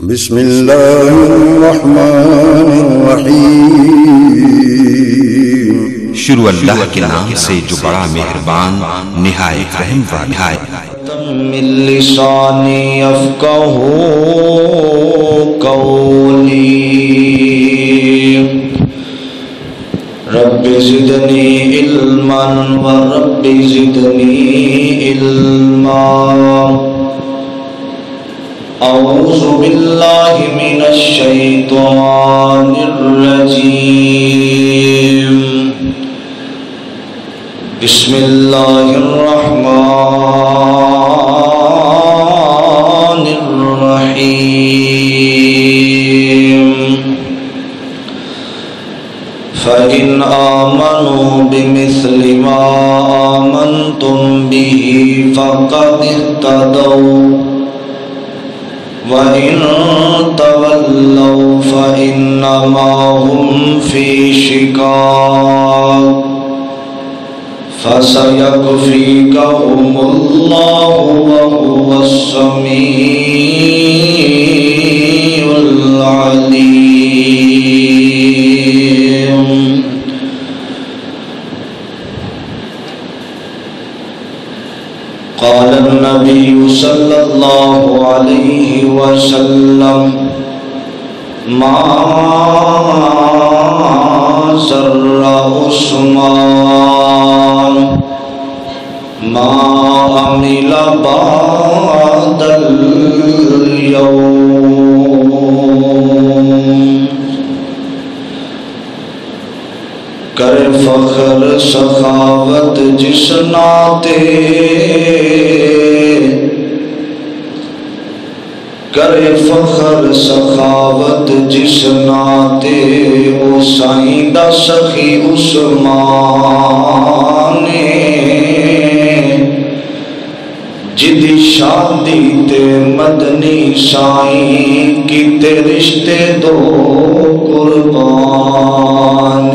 بسم اللہ الرحمن الرحیم۔ شروع اللہ کے نام سے جو بڑا مہربان نہایت رحم والا ہے۔ من لسانی یفقہوا قولی رب زدنی علما ورب زدنی علما۔ اعوذ باللہ من الشیطان الرجیم۔ بسم اللہ الرحمن الرحیم۔ فَإِنْ آمَنُوا بِمِثْلِ مَا آمَنْتُمْ بِهِ فَقَدِ اهْتَدَوْا وَإِنْ تَوَلَّوْا فَإِنَّمَا هُمْ فِي شِقَاقٍ فَسَيَكْفِيكَهُمُ اللَّهُ وَهُوَ السَّمِيعُ الْعَلِيمُ۔ قال النبي صلى الله عليه وسلم ما سر عثمان ما عمل بعد اليوم۔ کرے فخر سخاوت جس ناتے، کرے فخر سخاوت جس ناتے، او سائیں دا سخی عثمان جدی شادی تے مدنی سائیں کیتے رشتے دو قربان۔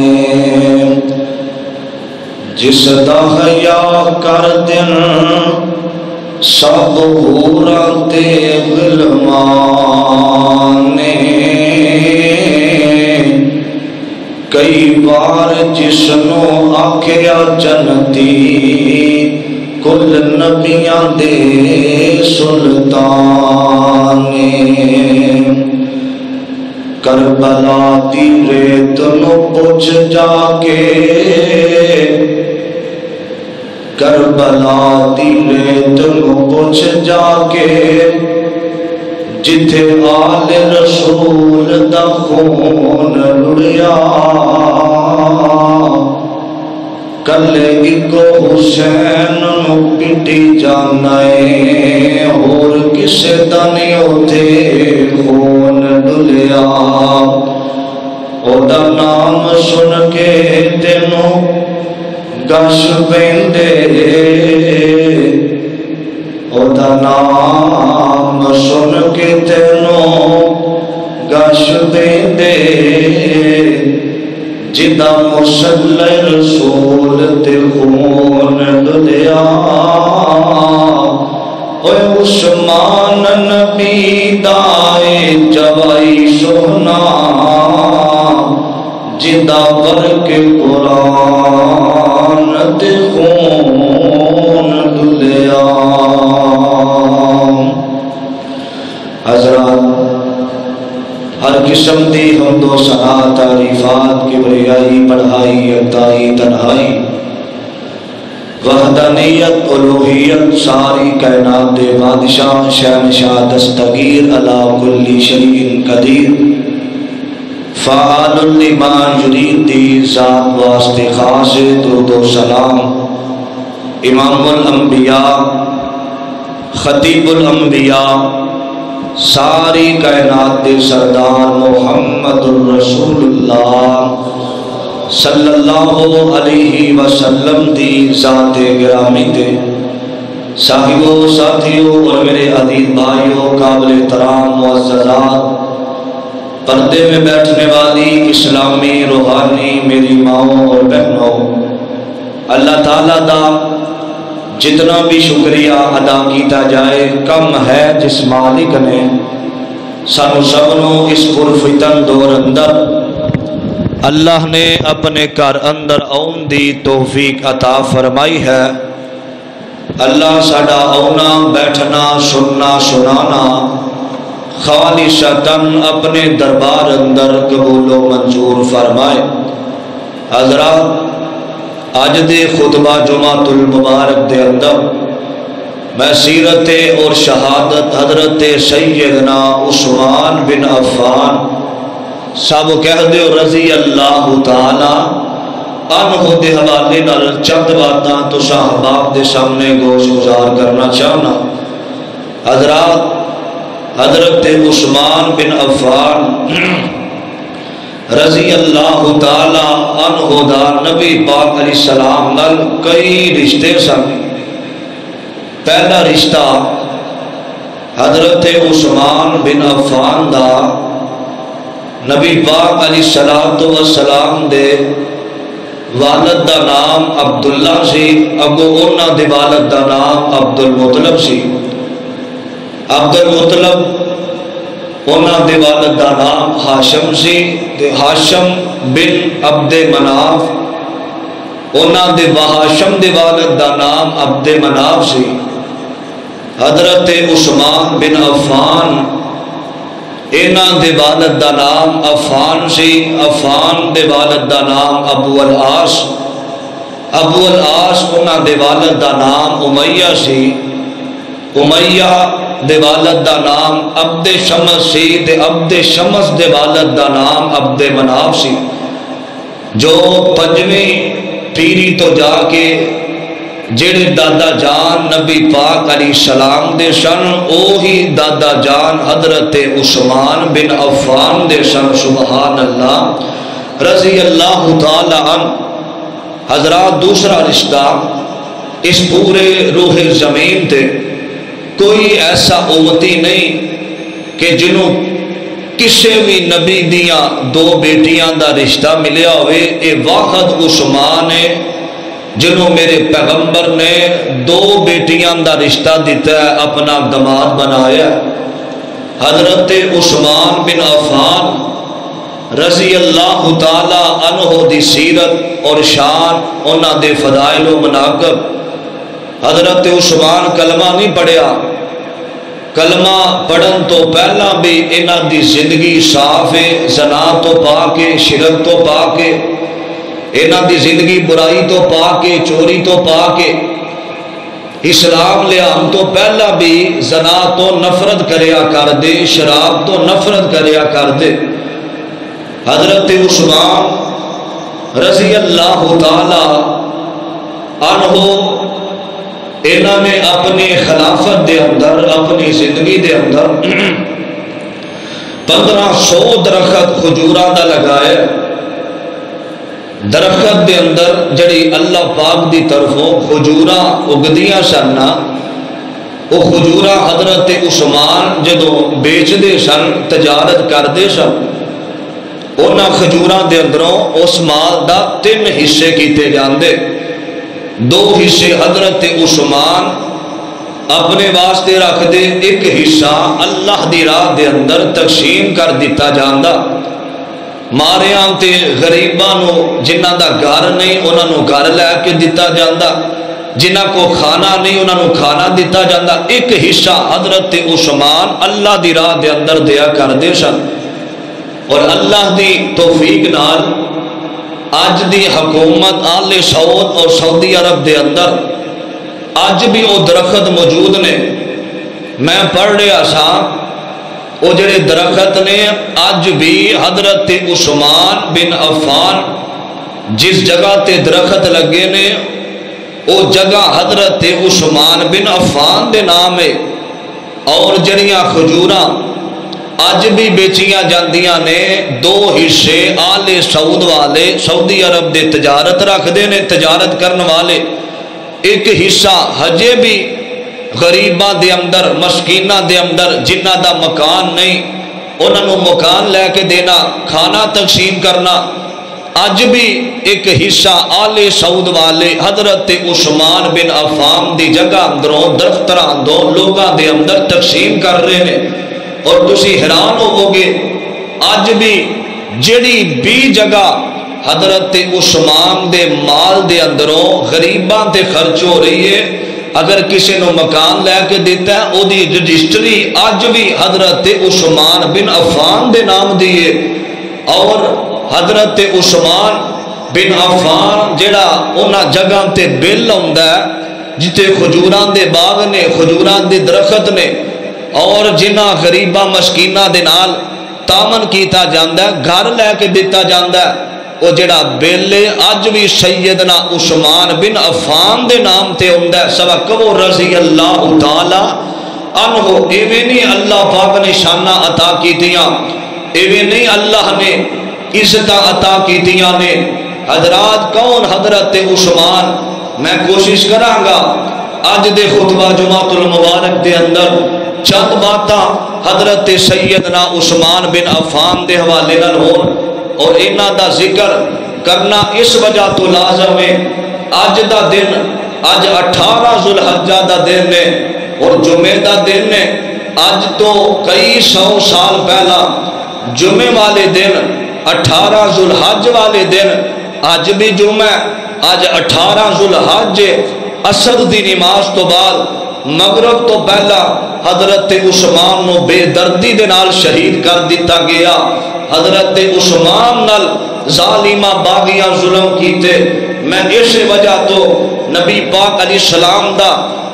جس دا حیا کر دن سب حوراں تے غلمان، کئی بار جس نو آکھیا جنتی کل نبیاں دے سلطان۔ کربلا دی ریت نو پوچھ جا کے، کربلا دی ریت نو پوچھ جا کے، جتھے آل رسول دا خون لڑیا، کلے اکو حسین نو پٹی جانائے، اور کسے دنی ہوتے خون ڈلیا۔ او دا نام سن کے تینوں گش بیندے، او دا نام سن کے تینوں گش بیندے، جدا مسلح رسول تے خون ڈلیا۔ اوے عثمان نبی دائے جوائی سونا، جدا بر کے قرآن تے خون ڈلیا۔ حضرات، ہر قسم دی حمد و ثنا تعریفات کبریائی بڑھائی عطائی تنہائی وحدانیت الوہیت ساری کائنات دے بادشاہ شہنشاہ دستگیر علی کل شیء قدیر فعال لما یرید دی ذات واسطے خاص درود و سلام امام الانبیاء خطیب الانبیاء ساری کائنات دے سردار محمد الرسول اللہ صلی اللہ علیہ وسلم دی ذات گرامی دے صاحبوں ساتھیوں اور میرے عزیز بھائیوں قابل احترام معززات، پردے میں بیٹھنے والی اسلامی روحانی میری ماؤں اور بہنوں، اللہ تعالیٰ دا جتنا بھی شکریہ ادا کیتا جائے کم ہے جس مالک نے سانو سبنوں اس پرفتن دور اندر اللہ نے اپنے گھر اندر آن دی توفیق عطا فرمائی ہے۔ اللہ ساڈا آنا بیٹھنا سننا سنانا خالصتاً اپنے دربار اندر قبول و منظور فرمائے۔ حضرات اج دے خطبہ جمعۃ المبارک دے اندر میں سیرت اور شہادت حضرت سیدنا عثمان بن عفان سب کہہ دیو رضی اللہ تعالی عنہ دے حوالے نال چند باتاں تو احباب دے سامنے گوش گزار کرنا چاہنا۔ حضرات حضرت عثمان بن عفان رضی اللہ تعالی عنہ دا نبی پاک علیہ السلام نال کئی رشتے سن۔ پہلا رشتہ حضرت عثمان بن عفان دا نبی پاک علیہ السلام دے والد دا نام عبداللہ سی، اگو انہاں دے والد دا نام عبد المطلب سی۔ عبد المطلب انہاں دے والد دا نام ہاشم سی، ہاشم بن عبد مناف انہاں دے ہاشم دے والد دا نام عبد مناف سی۔ حضرت عثمان بن عفان انہاں دے والد دا نام عفان سی، عفان دے والد دا نام ابو العاص، ابو العاص انہاں دے والد دا نام امیہ سی، امیہ دے والد دا نام عبد شمس سی، دے عبد شمس دے والد دا نام عبد مناف سی۔ جو پنجویں پیری تو جا کے جڑے دادا جان نبی پاک علیہ السلام دے سن اوہی دادا جان حضرت عثمان بن عفان دے سن، سبحان اللہ رضی اللہ تعالی عنہ۔ حضرات دوسرا رشتہ اس پورے روح زمین تے کوئی ایسا امتی نہیں کہ جنہوں کسے بھی نبی دیاں دو بیٹیاں دا رشتہ ملیا ہوئے، اے واحد عثمان ہے جنہوں میرے پیغمبر نے دو بیٹیاں دا رشتہ دیتا ہے، اپنا داماد بنایا۔ حضرت عثمان بن عفان رضی اللہ تعالی عنہ دی سیرت اور شان انہاں دے فضائل و مناقب۔ حضرت عثمان کلمہ نہیں پڑھیا، کلمہ پڑھن تو پہلا بھی انہاں دی زندگی صاف ہے، زنا تو پاک ہے، شرک تو پاک ہے، انہاں دی زندگی برائی تو پاک ہے، چوری تو پاک ہے۔ اسلام لیام تو پہلا بھی زنا تو نفرت کریا کر دے، شراب تو نفرت کریا کر دے۔ حضرت عثمان رضی اللہ تعالی عنہ انہوں نے اپنی خلافت دے اندر، اپنی زندگی دے اندر 1500 درخت کھجوراں دا لگائے۔ درخت دے اندر جڑی اللہ پاک دی طرفوں کھجوراں اگدیاں سن، وہ کھجوراں حضرت عثمان جدوں بیچ دے سن، تجارت کر دے سن، انہاں کھجوراں دے اندروں اس مال دا 3 حصے کیتے جاندے۔ 2 حصے حضرت عثمان اپنے واسطے رکھ دے، 1 حصہ اللہ دی راہ دے اندر تقسیم کر دیتا جاندا۔ ماریاں تے غریباں نو جنہاں دا گھر نہیں انہاں نو گھر لے کے دیتا جاندا، جنہاں کو کھانا نہیں انہاں نو کھانا دیتا جاندا۔ 1 حصہ حضرت عثمان اللہ دی راہ دے اندر دیا کر دے سن، اور اللہ دی توفیق نال اج دی حکومت آل سعود اور سعودی عرب دے اندر اج بھی وہ درخت موجود نے۔ میں پڑھ رہا سا وہ جڑے درخت نے اج بھی حضرت عثمان بن عفان جس جگہ تے درخت لگے نے وہ جگہ حضرت عثمان بن عفان دے نام ہے، اور جڑیاں کھجوراں اج بھی بیچیاں جاندیاں نے 2 حصے آل سعود والے سعودی عرب دے تجارت رکھ دے نے، تجارت کرن والے 1 حصہ ہجے بھی غریباں دے اندر مسکیناں دے اندر جنہ دا مکان نہیں انہاں نو مکان لے کے دینا، کھانا تقسیم کرنا۔ اج بھی 1 حصہ آل سعود والے حضرت عثمان بن عفان دی جگہ اندروں درختاں دو لوگاں دے اندر تقسیم کر رہے ہیں، اور تسی حیران ہوو گے اج بھی جڑی بھی جگہ حضرت عثمان دے مال دے اندروں غریباں تے خرچ ہو رہی ہے، اگر کسی نو مکان لے کے دیتا ہے او دی رجسٹری اج بھی حضرت عثمان بن عفان دے نام دیے. اور حضرت عثمان بن عفان جڑا انہاں جگہ تے بل ہوندا ہے جتے کھجوراں دے باغ نے، کھجوراں دے درخت نے، اور جنہاں غریباں مسکیناں دے نال تامن کیتا جاندا ہے، گھر لے کے دیتا جاندا ہے، وہ جڑا بل اج بھی سیدنا عثمان بن عفان دے نام تے ہوندا ہے. سبق وہ رضی اللہ تعالی عنہ. ایویں نہیں اللہ پاک نے شانہ عطا کیتیاں، ایویں نہیں اللہ نے عزت عطا کیتیاں نے. حضرات کون حضرت عثمان؟ میں کوشش کراں گا اج دے خطبہ جمعۃ المبارک دے اندر چند باتاں حضرت سیدنا عثمان بن عفان دے حوالے نال ہون، اور انہاں دا ذکر کرنا اس وجہ تو لازم ہے. اج دا دن اج 18 ذوالحجہ دا دن ہے اور جمعے دا دن ہے. اج تو کئی سو سال پہلا جمعے والے دن 18 ذوالحج والے دن اج بھی جمعہ، اج 18 ذوالحج عصر دی نماز تو بعد مغرب تو پہلا حضرت عثمان نو بے دردی دے نال شہید کر دیتا گیا. حضرت عثمان نال ظالمہ باغیاں ظلم کیتے. میں اس وجہ تو نبی پاک علیہ السلام دا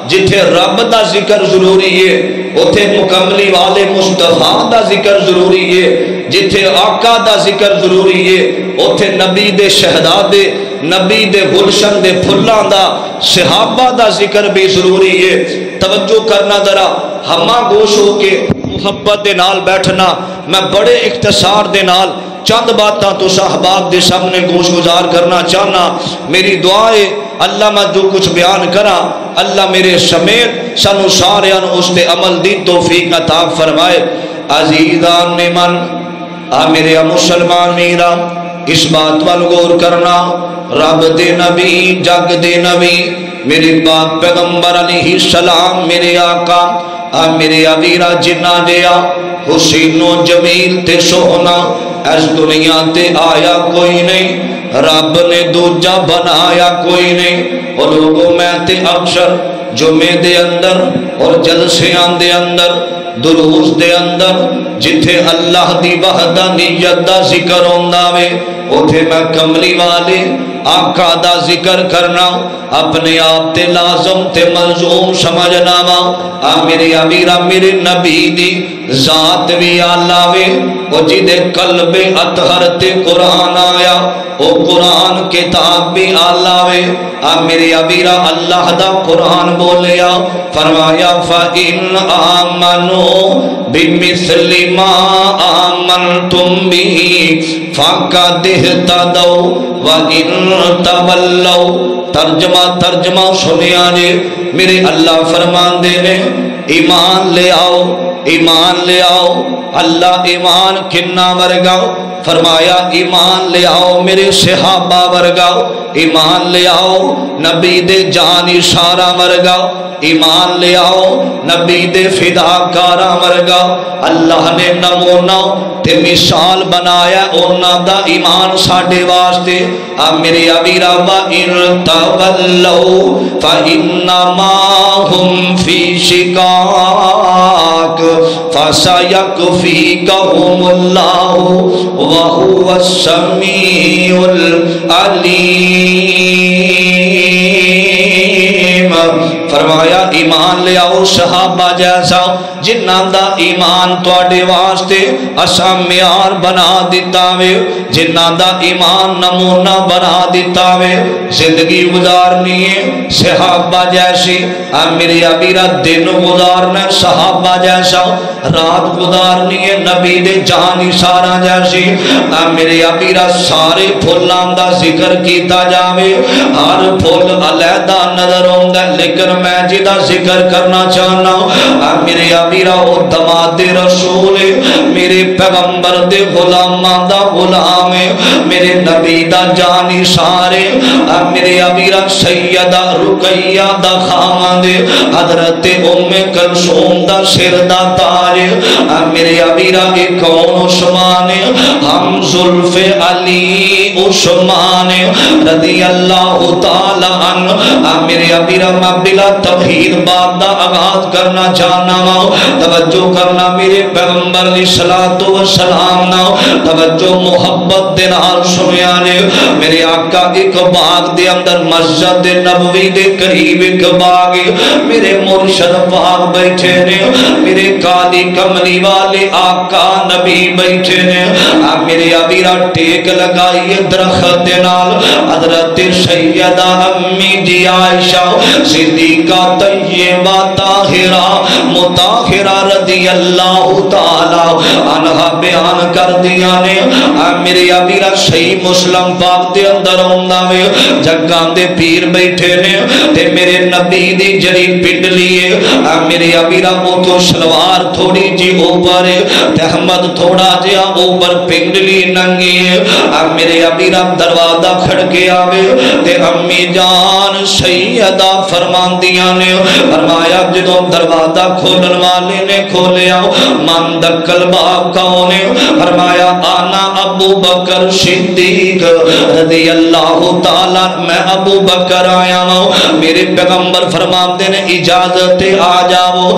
جتھے رب دا ذکر ضروری ہے اوتھے مکملی والے مصطفیٰ دا ذکر ضروری ہے، جتھے آقا دا ذکر ضروری ہے اوتھے نبی دے شہدادے، نبی دے گلشن دے پھلاں دا، صحابہ دا ذکر بھی ضروری ہے. توجہ کرنا ذرا ہمہ گوش ہو کے محبت دے نال بیٹھنا. میں بڑے اختصار دے نال چند باتاں تو صحابات دے سامنے گوش گزار کرنا چاہنا. میری دعا ہے اللہ میں جو کچھ بیان کرا اللہ میرے سمیت سانو ساریاں اس تے عمل دی توفیق عطا فرمائے. عزیزان نے من میرے مسلمان میرا اس بات وال غور کرنا، رب دے نبی جگ دے نبی میرے پاک پیغمبر علیہ السلام میرے آقا میرے ابیرا جنہ دیا حسین و جمیل تے سونا اس دنیا تے آیا کوئی نہیں، رب نے دوجا بنایا کوئی نہیں. اور لوگوں میں تے اکثر جمعے دے اندر اور جلسیاں دے اندر دروس دے اندر جتھے اللہ دی وحدانیت دا ذکر ہوندا وے اوتھے میں کملی والے آقا دا ذکر کرنا اپنے آپ تے لازم تے ملزوم سمجھنا وا. میرے امیرا میرے نبی دی ذات بھی آلہ وے، وہ جدے قلب اطہر تے قرآن آیا وہ قرآن کتاب بھی آلہ وے. میرے امیرا اللہ دا قرآن بولیا فرمایا فَإِنْ آمَنُوا بِمِثْلِ مَا آمَنْتُمْ بِهِ فَقَدِ اهْتَدَوْا وَإِنْ تَوَلَّوْا. ترجمہ سنیا جے میرے اللہ فرمان دے نے ایمان لے آؤ، ایمان لے آؤ. اللہ ایمان کننا ورگاؤ؟ فرمایا ایمان لے آؤ میرے صحابہ ورگاؤ، ایمان لے آؤ نبی دے جان اشارہ ورگاؤ، ایمان لے آؤ نبی دے فداکارہ ورگاؤ. اللہ نے نمونہ تے مثال بنایا اونا دا ایمان ساڑھے واسطے. میرے ابیرہ وَإِن تَوَلَّوْا فَإِنَّمَا هُمْ فِي شِقَاقٍ فَسَيَكْفِيكَهُمُ اللَّهُ وَهُوَ السَّمِيعُ الْعَلِيمُ. فرمایا ایمان لے آؤ صحابہ جیسا جنہ دا ایمان توڑے واسطے اسا معیار بنا دیتا وے، جنہ دا ایمان نمونہ بنا دیتا وے. زندگی گزارنی ہے صحابہ جیسی، میری ابیرہ دن گزارنا صحابہ جیسا، رات گزارنی ہے نبی دے جان اشارہ جیسی. میری ابیرہ سارے پھلاں دا ذکر کیتا جاوے، ہر پھل علیحدہ نظر ہوندا لیکن میں جدا ذکر کرنا چاہنا میرے ابیرہ او دماد رسول میرے پیغمبر دے غلاماں دا غلام ہے، میرے نبی دا جانی سارے، میرے امیرہ سیدہ رقیہ دا خامد، حضرت ام کلثوم دا سر دا تاج، میرے امیرہ کون عثمان، ہم زلف علی عثمان رضی اللہ تعالی عنہ۔ میرے امیرہ میں بلا تمہید بات دا آغاز کرنا چاہنا ہوں، توجہ کرنا میرے پیغمبر علیہ الصلوۃ والسلام نا، توجہ محبت دے نال سنیا نے۔ میرے آقا ایک باغ دے اندر مسجد نبوی دے قریب ایک باغ، میرے مرشد پاک بیٹھے نے، میرے کالی کملی والے آقا نبی بیٹھے نے، میرے ابیرا ٹیک لگائی درخت دے نال، حضرت سیدہ امی جی عائشہ صدیقہ طیبہ طاہرہ مطہرہ رضی اللہ تعالی عنہ بیان کر دیا نے۔ میرے ابیرا صحیح مسلم پاک دے اندر ہوندا وے، جگاں دے پیر بیٹھے نے تے میرے نبی دی جڑی پنڈلی ہے، میرے ابیرا وہ تو شلوار تھوڑی جی اوپر ہے تے احمد تھوڑا جہا اوپر پنڈلی ننگی ہے، میرے ابیرا دروازہ کھڑکے آوے تے امی جان سیدہ فرماندیاں نے، فرمایا جدوں دروازہ کھولن والے نے کھولیا من دکل باب کون ہے، فرمایا آنا ابو بکر صدیق رضی اللہ تعالیٰ، میں ابو بکر آیا ہوں۔ میرے پیغمبر فرماتے نے اجازت آ جاؤ،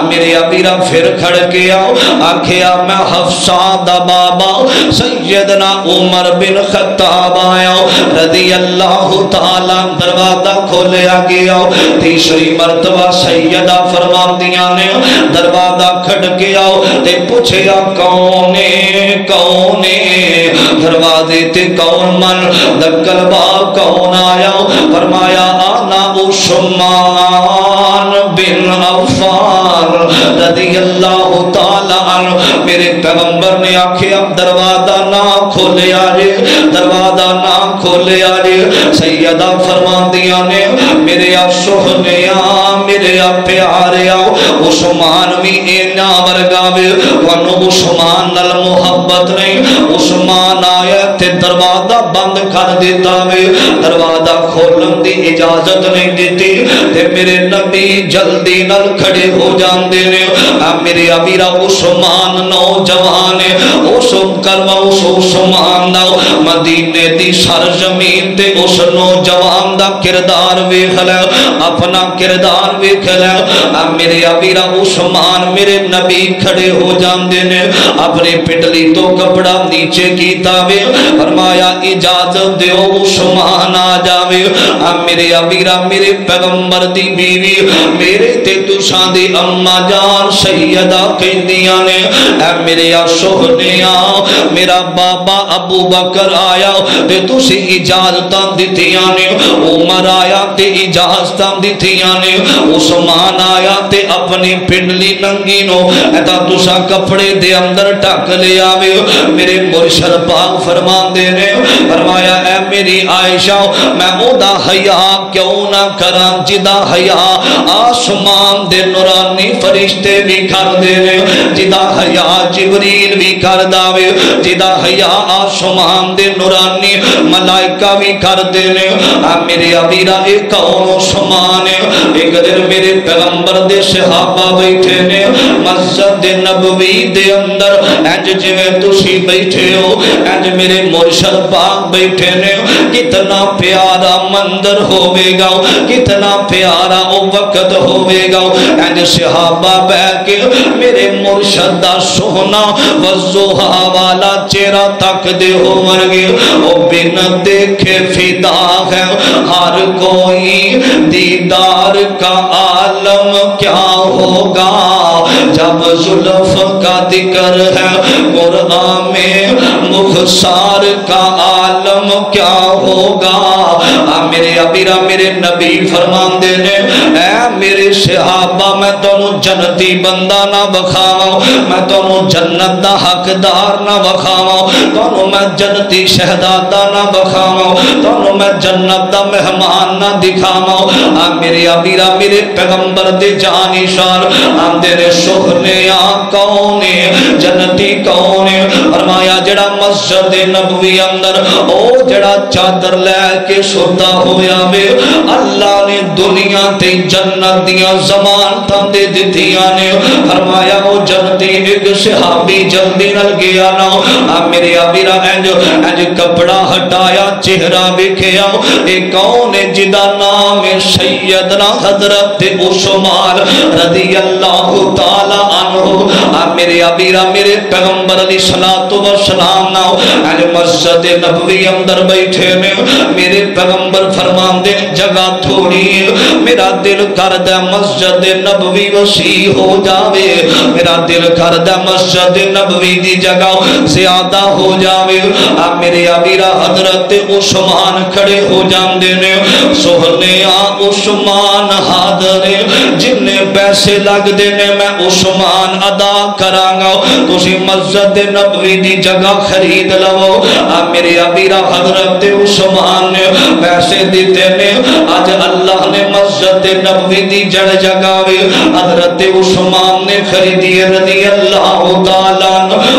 میرے ابیرا پھر کھڑ کے آؤ، آکھیا میں حفصہ دا بابا سیدنا عمر بن خطاب آیا رضی اللہ تعالیٰ، دروازہ کھولیا گیا، تیسری مرتبہ سیدہ فرماندیاں نے دروازہ کھڑ کے آؤ تے پوچھیا کونے کونے، دروازے تے کون من دکل باب کون آیا، فرمایا آنا عثمان بن عفان رضی اللہ تعالی عنہ۔ میرے پیغمبر نے آکھیا دروازہ نہ کھولیا جے، دروازہ نہ کھولیا جے، سیدہ فرماندیاں نے میرے آپ سہنیاں میرے آپ پیارے آؤ، عثمان بھی اینا ورگاوے، وانو عثمان نل محبت نہیں، عثمان آیا تے دروازہ بند کر دیتا وے، دروازہ کھولن دی اجازت نہیں دیتی تے میرے نبی جلدی نل کھڑے ہو جاندے نے۔ میرے امیرہ عثمان نوجوان ہے، اس عثمان دا مدینے دی سرزمین تے اس نوجوان دا کردار ویکھ لے، اپنا کردار ویکھ لے۔ میرے امیرہ عثمان میرے نبی کھڑے ہو جاندے نے، اپنی پٹلی تو کپڑا نیچے کیتا وے، فرمایا اجازت دیو عثمان آ جاوے۔ میرے امیرہ میرے پیغمبر دی بیوی میرے تے تساں دی اما جان سیدہ کہندیاں نے، اے میرے سہنیاں میرا بابا ابو بکر آیا تے تسی اجازتاں دتیاں نے، عمر آیا تے اجازتاں دتیاں نے، عثمان آیا تے اپنی پنڈلی ننگی نو ایتا تساں کپڑے دے اندر ٹک لے آوے۔ میرے مرشد پاک فرماندے نے، فرمایا اے میری عائشہ میں او دا حیا کیوں نہ کراں جدا حیا آسمان دے نورانی فرشتے بھی کر دے نے، جدا حیا جبریل بھی کر داوے، جدا حیا آسمان دے نورانی ملائکہ بھی کر دے نے۔ میرے ابیرہ ایک کون عثمان ہے، ایک دن میرے پیغمبر دے صحابہ بیٹھے نے مسجد نبوی دے اندر، انج جویں تسی بیٹھے ہو انج میرے مرشد پاک بیٹھے نے، کتنا پیارا مندر ہوئے گا، کتنا پیارا او وقت ہوئے گا، انج صحابہ بیٹھ کے میرے مرشد دا سونا وضحا والا چہرہ تک دے ہو مرگے، او بن دیکھے فدا ہے ہر کوئی، دیدار کا عالم کیا ہوگا جب زلف کا ذکر ہے قرآن میں، مخصار کا عالم کیا ہوگا۔ میرے ابیرہ میرے نبی فرماندے نے، اے میرے صحابہ میں تانوں جنتی بندہ نہ بخاواں، میں تانوں جنت دا حقدار نہ بخاواں، تانوں میں جنتی شہزادہ نہ بخاواں، تانوں میں جنت دا مہمان نہ دکھاواں۔ میرے ابیرہ میرے پیغمبر دے جانی شان آندے نے، سہنیاں کون ہے جنتی کون ہے، مسجد نبوی اندر او جڑا چادر لے کے سوتا ہویا وے اللہ نے دنیا تے جنت دیاں ضمانتاں دے دتیاں نے فرمایا او جلدی ایک صحابی جلدی نل گیا نا میرے ابیرا انج کپڑا ہٹایا چہرہ ویکھیا اے کون ہے جدا نام ہے سیدنا حضرت عثمان رضی اللہ تعالی عنہ میرے ابیرا میرے پیغمبر علیہ الصلوۃ والسلام نا انج مسجد نبوی اندر بیٹھے نے میرے پیغمبر فرماندے جگہ تھوڑی میرا دل کردا مسجد نبوی وسیع ہو جاوے میرا دل کردا مسجد نبوی دی جگہ زیادہ ہو جاوے میرے ابیرا حضرت عثمان کھڑے ہو جاندے نے سہنیا عثمان حاضر جن پیسے لگ دے نے میں عثمان ادا کراں گا تسی مسجد نبوی دی جگہ خرید لو میرے ابیرا حضرت عثمان نے پیسے دیتے نے آج اللہ نے مسجد نبوی دی جڑ جگہ حضرت عثمان نے خریدی رضی اللہ تعالیٰ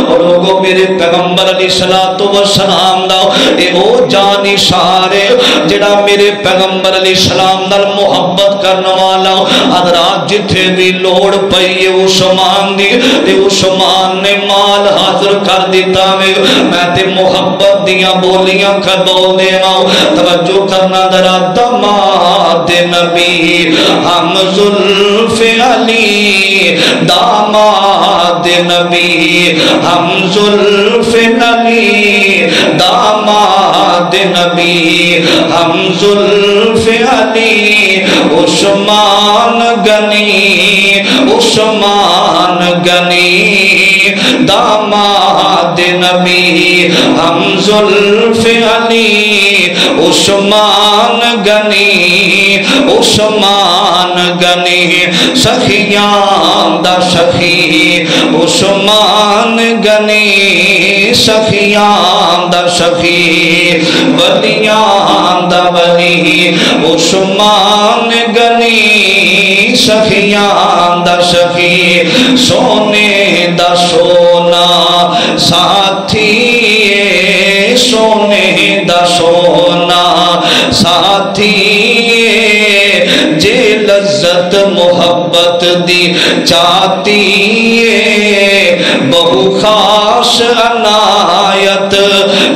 اور لوگوں میرے پیغمبر علیہ الصلوۃ والسلام دا اے او جانی سارے جڑا میرے پیغمبر علیہ السلام نال محبت کرنے والا حضرات جتھے بھی لوڑ پئی عثمان دی تے عثمان نے مال حاضر کر دیتا میں تے محبت دیاں بولیاں کر بول دیواں توجہ کرنا ذرا داماد نبی ہم زلف علی داماد نبی ہم زلف علی داماد نبی ہم زلف علی عثمان غنی عثمان غنی داماد نبی ہم زلف علی عثمان غنی عثمان غنی سخیان دا سخی عثمان غنی سخیان دا سخی ولیان دا ولی عثمان غنی سخیان دا سخی سونے دا سونا ساتھی سونے دا سونا ساتھی جے لذت محبت دی چاہتی بہو خاص عنایت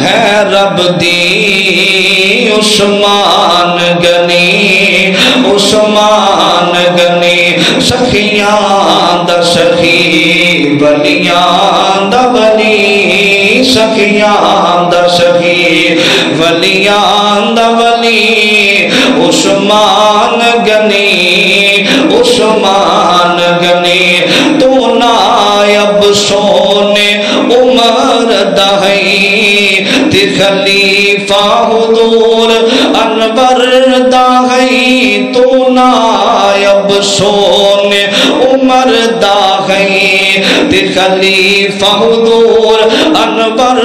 ہے رب دی عثمان غنی عثمان غنی سخیان دا سخی ولیان دا ولی سخیان دا سخی ولیان دا ولی عثمان غنی عثمان غنی تو نائب سونے عمر دہی تی خلیفہ حضور انور دہی تو نائب سونے عمر دہی تی خلیفہ حضور انور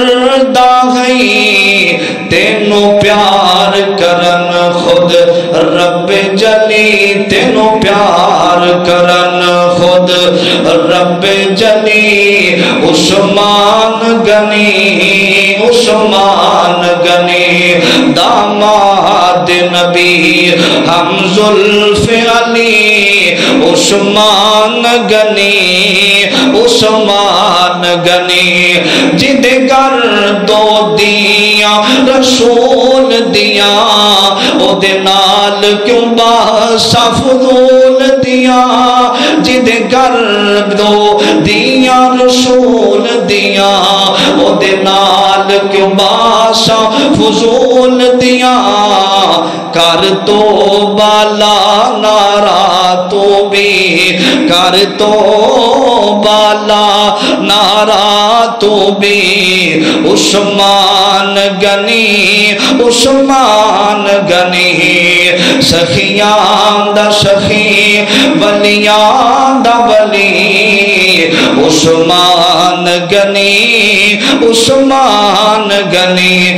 دہی تینوں پیار کرن خود رب جلی تینوں پیار کرن خود رب جلی عثمان غنی عثمان غنی داماد نبی ہم زلف علی عثمان غنی عثمان غنی جد گر دو دیاں رسول دیاں او دے نال کیوں باسا فضول دیاں جد گر دو دیاں رسول دیاں او دے نال کیوں باسا فضول دیاں کر تو بالا نارا تو بھی کر تو بالا نارا تو بھی عثمان غنی عثمان غنی سخیان دا سخی ولیان دا ولی عثمان غنی عثمان غنی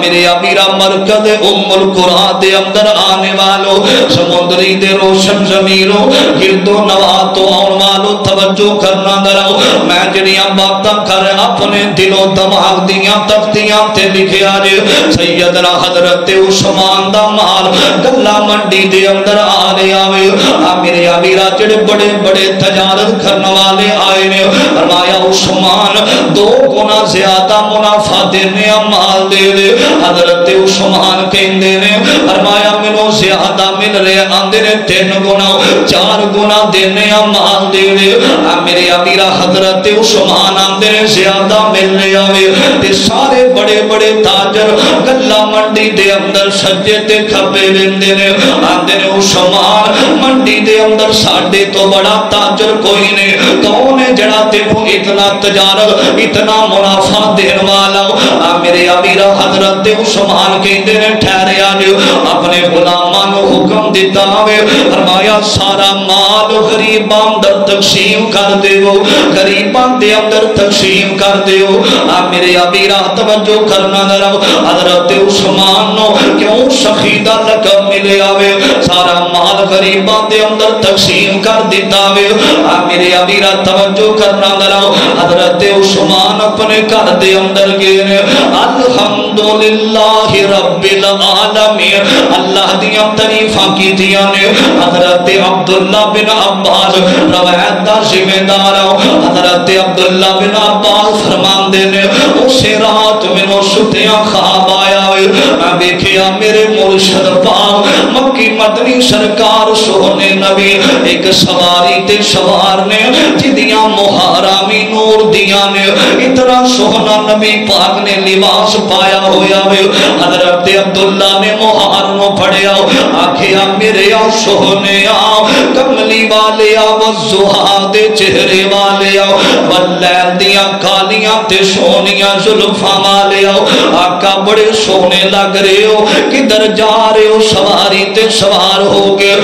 میرے امیرہ مرکز ام القرآن دے اندر آنے والو سمندری دے روشن زمینوں گردو نواتو آن والو توجہ کرنا دراؤ میں جنیاں باتاں کر اپنے دلوں دماغ دیاں تفتیاں تے لکھے آجے سیدنا حضرت عثمان دا مال گلہ منڈی دے اندر آنے آوے میرے امیرہ جڑے بڑے بڑے تجارت کرنے والے آئے نے فرمایا عثمان 2 گنا زیادہ منافع دینے مال دے دے حضرت عثمان کہندے نے فرمایا منو زیادہ مل رہے آندے نے 3 گنا 4 گنا دینے مال دے دے میرے امیرہ حضرت عثمان آندے نے زیادہ مل رہے آوے تے سارے بڑے بڑے تاجر گلہ منڈی دے اندر سجے تے کھپے لیندے نے آندے نے عثمان منڈی دے اندر ساڑھے تو بڑا تاجر کوئی نہیں کون ہے جڑا تینوں اتنا تجارت اتنا منافع دین والا میرے امیرہ حضرت عثمان کہندے نے ٹھہرے آنے اپنے غلامان حکم دیتا ہوئے فرمایا سارا مال غریبان در تقسیم کر دے ہو غریبان دے اندر تقسیم کر دے ہو میرے امیرہ توجہ کرنا درو حضرت عثمان نو کیوں شخیدہ لقب ملے آوے سارا مال غریبان دے اندر تقسیم کر دیتا ہوئے میرے امیرہ توجہ کرنا درو حضرت عثمان اپنے گھر دے اندر گئے الحمدللہ رب العالمین اللہ دیاں تعریفاں کی دیا نے حضرت عبداللہ بن عباس روایت دا ذمہ دار حضرت عبداللہ بن عباس فرمان دے نے اسے رات میں ستیاں خواب آیا میں دیکھیا میرے مرشد پاک مکی مدنی سرکار سونے نبی ایک سواری تے سوار نے جدیاں محارامی نور دیا نے اتنا سونا نبی پاک نے لباس پایا ہویا وے حضرت عبداللہ نے محارنوں پڑھیا آکھیا میرے آ سونے آ کملی والے آ وزہا دے چہرے والے آ واللیل دیاں کالیاں تے سونیاں ظلفہ والے آ آقا بڑے سونے لگ رہے ہو کدھر جا رہے ہو سواری تے سوار ہو گئے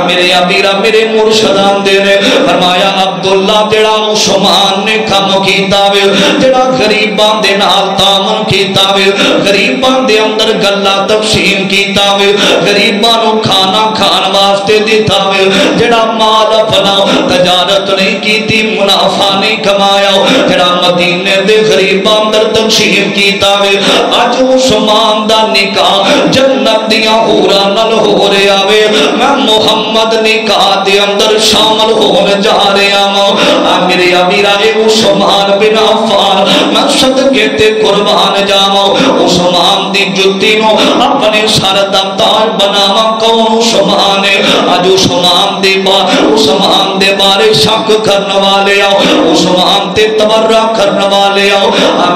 میرے امیرہ میرے مرشدان دے نے فرمایا عبداللہ جڑا عثمان نے کم کیتا وے جڑا غریبان دے نال تامن کیتا وے غریبان دے اندر گلہ تقسیم کیتا وے غریبانوں کھانا کھان واسطے دیتا وے جڑا مال اپنا تجارت نہیں کیتی منافع نہیں کمایا جڑا مدینے دے غریبان در تقسیم کیتا وے آج عثمان دا نکاح جنت دیاں حورا نل ہو رہے آوے میں محمد نکاح دے اندر شامل ہونے جا رہے آماں میرے امیرہ عثمان بن عفان میں صدقے تے قربان جاؤں عثمان دی جتی نو اپنے سر دمدار بناواں کون عثمان ہے آج عثمان دے بارے شک کرنے والے آؤ عثمان تے تبرہ کرنے والے آؤ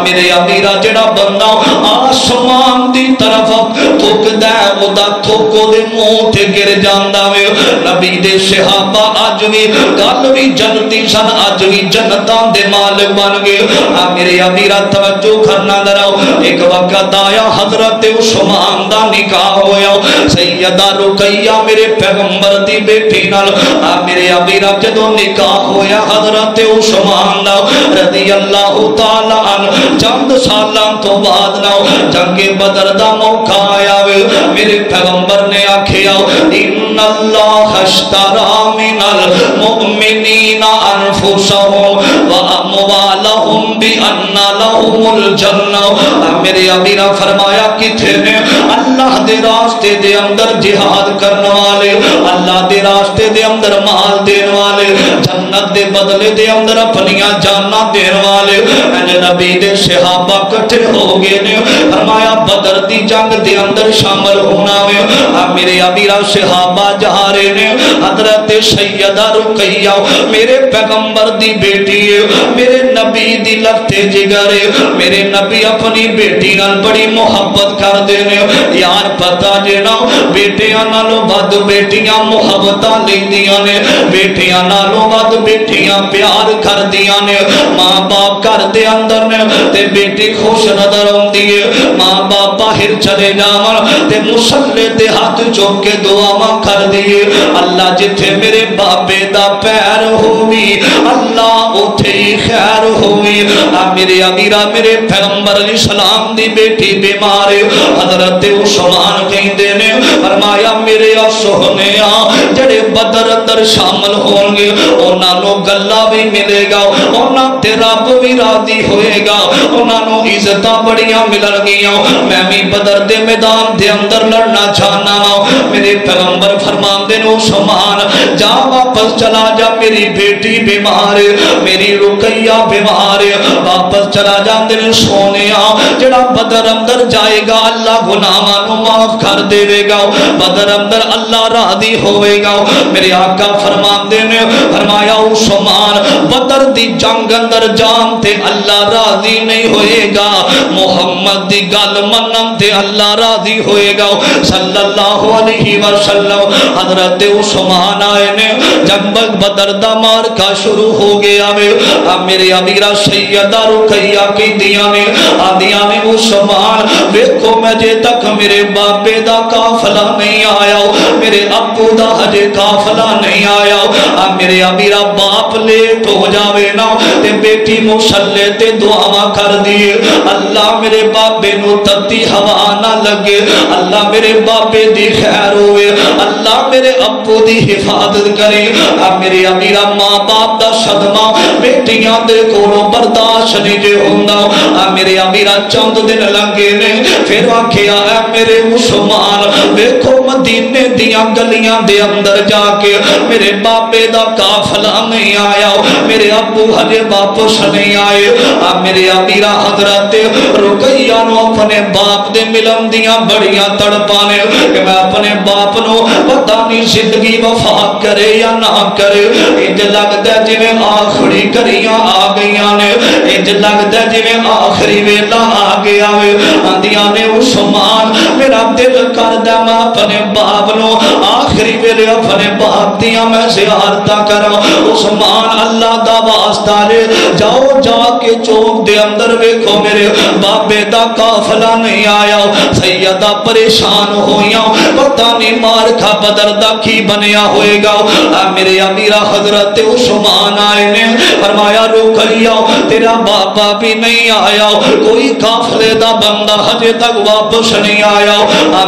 میرے امیرہ جڑا بندہ آسمان دی طرف تھوک دے ادا تھوکو دے منہ تے گر جاندا وے نبی دے صحابہ اج وی گل وی جنتی سن اج وی جنتاں دے مالک بن گئے میرے امیرہ توجہ کرنا دراؤ ایک وقت آیا حضرت عثمان دا نکاح ہویا سیدہ رقیہ میرے پیغمبر دی بیٹی نال میرے امیرہ جدو نکاح ہویا حضرت عثمان دا رضی اللہ تعالی عنہ چند سالان تو بعد نہ جنگ بدر دا موقع آیا میرے پیغمبر نے آکھیا ان اللہ اشترى من المؤمنین انفسهم واموالهم بان لهم الجنہ میرے امیرہ فرمایا کتھے نے اللہ دے راستے دے اندر جہاد کرنے والے اللہ دے راستے دے اندر مال دین والے جنت دے بدلے دے اندر اپنیاں جانا دین والے نبی دے صحابہ کٹھے ہو گئے نے فرمایا بدر دی جنگ دے اندر شامل ہونا وے میرے امیرہ صحابہ جا رہے نے حضرت سیدہ رقیہ میرے پیغمبر دی بیٹی ہے میرے نبی دی لگتے جگر ہے میرے نبی اپنی بیٹی نال بڑی محبت کر دینے یار پتا جینا بیٹیاں نالوں بعد بیٹیاں محبتاں لیندیاں نے بیٹیاں نالوں بعد بیٹیاں پیار کر دیاں نے ماں باپ کر دے اندر نے تے بیٹی خوش نظر ہوندی ہے ماں باپ باہر چلے جاون تے مصلی تے ہاتھ چوک کے دعاواں کر دیے اللہ جتھے میرے بابے دا پیر ہوئی اللہ اتھے ہی خیر ہوئی ہوئی میرے امیرہ میرے پیغمبر علیہ السلام دی بیٹی بیمار حضرت عثمان کہندے نے فرمایا میرے سہنیا جڑے بدر اندر شامل ہوں گے انہاں نو گلا بھی ملے گا انہاں تے رب بھی راضی ہوئے گا انہاں نو عزتاں بڑیاں ملن گیاں میں بھی بدر دے میدان دے اندر لڑنا چاہنا میرے پیغمبر فرماندے نے عثمان جا واپس چلا جا میری بیٹی بیمار میری رقیہ بیمار واپس چلا جاندے نے سونیا جڑا بدر اندر جائے گا اللہ گناہاں نو معاف کر دے گا بدر اندر اللہ راضی ہوئے گا میرے آقا فرماندے نے فرمایا عثمان بدر دی جنگ اندر جان تے اللہ راضی نہیں ہوئے گا محمد دی گل منن تے اللہ راضی ہوئے گا صلی اللہ علیہ وسلم حضرت عثمان آئے نے جنگ بدر دا مارکا شروع ہو گیا میرے امیرہ سیدہ رقیہ کی دیانے آدیاں نے عثمان ویکھو مجھے تک میرے باپے دا قافلہ نہیں آیا میرے ابو دا ہجے قافلہ نہیں آیا میرے امیرہ باپ لیٹ ہو جاوے نا تے بیٹی مصلی تے دعا کر دیے اللہ میرے باپے نو تتی ہوا نہ لگے اللہ میرے باپے دی خیر ہوئے اللہ میرے ابو دی حفاظت کرے میرے امیرہ ماں باپ دا صدمہ بیٹیاں دے کولوں برداشت نہیں جے ہوندا میرے امیرہ چند دن لنگے نے پھر آکھیا اے میرے عثمان دیکھو مدینے دیاں گلیاں دے اندر جا کے میرے باپے دا قافلہ نہیں آیا میرے ابو ہجے واپس نہیں آئے میرے امیرہ حضرت رقیہ نو اپنے باپ دے ملن دیاں بڑیاں تڑپانے کہ میں اپنے باپ نو پتہ نہیں زندگی وفا کرے یا نہ کرے انج لگدا جی میں آخری کریاں آ گئیاں نے انج لگدا جی میں آخری ویلا آ گیا آندیاں نے عثمان میرا دل کردا میں اپنے باپ نو آخری ویلے اپنے باپ دیاں میں زیارتاں کراں عثمان اللہ دا واسطہ لے جاؤ جا کے چوک دے اندر ویکھو میرے بابے دا قافلہ نہیں آیا سیدہ پریشان ہویاں پتہ نہیں مارکا بدر دا کی بنیا ہوئے گا میرے امیرہ حضرت عثمان آئے نے فرمایا رقیہ تیرا بابا بھی نہیں آیا کوئی قافلے دا بندہ ہجے تک واپس نہیں آیا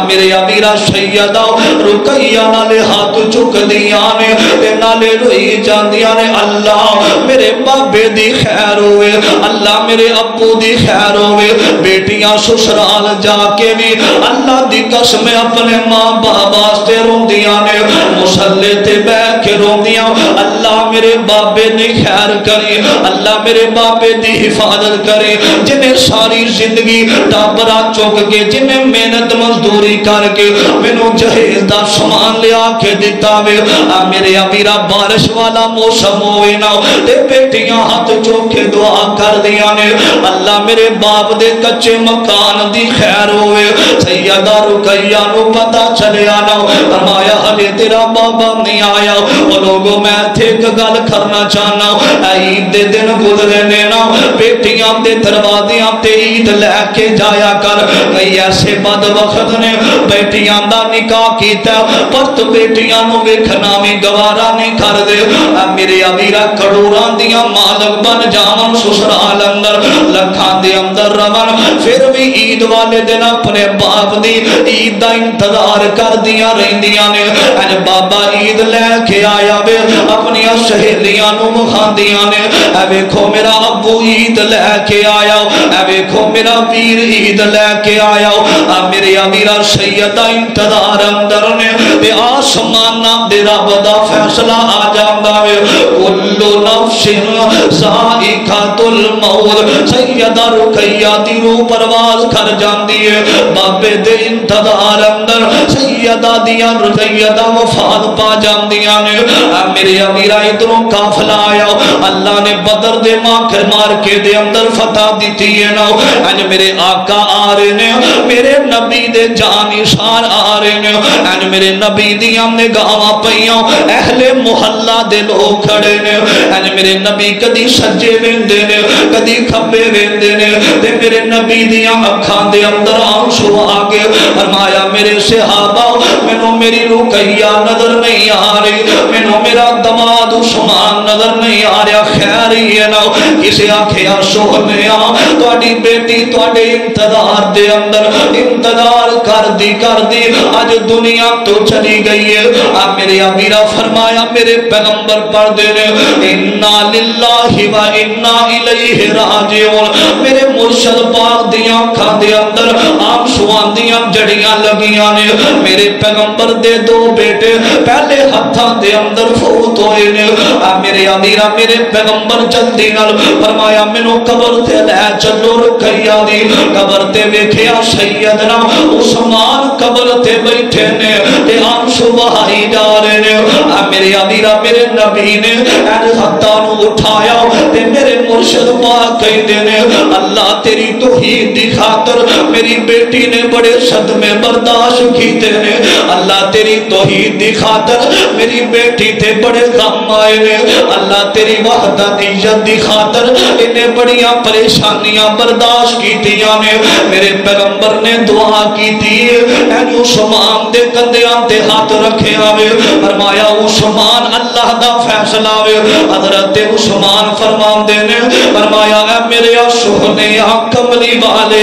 میرے امیرہ سیدہ رقیہ نالے ہاتھ چک دیاں نے تے نالے روئی جاندیاں نے اللہ میرے بابے دی خیر ہوئے اللہ میرے ابو دی خیر ہوئے بیٹیاں سسرال جا کے بھی اللہ دی قسم اپنے ماں باپ واسطے روندیاں نے مصلی تے بیٹھ کے روندیاں اللہ میرے بابے دی خیر کرے اللہ میرے بابے دی حفاظت کرے جنہیں ساری زندگی ٹابرا چک کے جنہیں محنت مزدوری کر کے مینوں جہیز دا سامان لیا کے دیتا وے میرے امیرہ بارش والا موسم ہوئے نا تے بیٹیاں ہاتھ چوک کے دعا کر دیا نے اللہ میرے باپ دے کچے مکان دی خیر ہوئے سیدہ رقیہ نو پتہ چلے آنا فرمایا ہلے تیرا بابا نہیں آیا وہ لوگوں میں تھے کہ گل کرنا چاہنا عید دے دن گزرے نینا بیٹیاں دے دروازیاں تے عید لے کے جایا کر کئی ایسے بد وقت نے بیٹیاں دا نکاح کیتا پر تو بیٹیاں نو ویکھنا میں گوارا نہیں کر دے میرے امیرہ کروڑاں دیاں مالک بن جاون سسرال اندر لکھاں دے اندر رون پھر بھی عید والے دن اپنے باپ دی عید دا انتظار کر دیاں رہندیاں نے اے بابا عید لے کے آیا وے اپنی سہیلیاں نو مخاندیاں نے اے ویکھو میرا ابو عید لے کے آیا اے ویکھو میرا پیر عید لے کے آیا میرے امیرہ سیدہ انتظار اندر نے تے آسمان دے رب دا فیصلہ آ جاندا وے کل نفس ذائقۃ الموت سیدہ رقیہ دی روح پرواز کر جاندی ہے بابے دے انتظار اندر سیدہ دیاں رقیہ دا وفات پا جاندیاں نے میرے امیرہ ادھروں قافلہ آیا اللہ نے بدر دے مارکے دے اندر فتح دیتی ہے نا اج میرے آقا آ رہے نے میرے نبی دے جانشان آ رہے نے اج میرے نبی دیاں نگاہاں پئیاں اہل محلہ دے لوگ کھڑے نے اج میرے نبی کدی سجے ویندے نے کدی کھبے ویندے نے تے میرے نبی دیاں اکھاں دے اندر آنسو آ گئے فرمایا میرے صحابہ مینوں میری رقیہ نظر نہیں آ رہی مینوں مینوں میرا دماد عثمان نظر نہیں آ رہا، خیر ہی ہے نا کسے آکھیا سونیا تہاڈی بیٹی تہاڈے انتظار دے اندر انتظار کر دی اج دنیا تو چلی گئی ہے۔ میرے امیرہ فرمایا میرے پیغمبر پڑھ دے رہے انا للہ و انا الیہ راجعون، میرے مرشد پاک دیاں آنکھاں دے اندر آنسواں دیاں جڑیاں لگیاں نے، میرے پیغمبر دے دو بیٹے پہلے ہتھاں دے اندر فوت ہوئے نے۔ میرے امیرہ میرے پیغمبر جلدی نال فرمایا مینوں قبر تے لے چلو، رکھیا دی قبر تے ویکھیا سیدنا عثمان قبر تے بیٹھے نے تے آنسو بہائی جا رہے نے۔ میرے امیرہ میرے نبی نے ہتھاں نو اٹھایا تے میرے مرشد پاک کہندے نے اللہ تیری توحید دی خاطر میری بیٹی نے بڑے صدمے برداشت کیتے نے، اللہ تیری توحید دی خاطر میری بیٹی تے بڑے غم آئے نے، اللہ تیری وحدانیت دی خاطر انہیں بڑیاں پریشانیاں برداشت کیتیاں نے۔ میرے پیغمبر نے دعا کیتی اے عثمان دے کندیاں تے ہاتھ رکھے آوے، فرمایا عثمان اللہ دا فیصلہ وے۔ حضرت عثمان فرماندے نے فرمایا اے میرے سونے کملی والے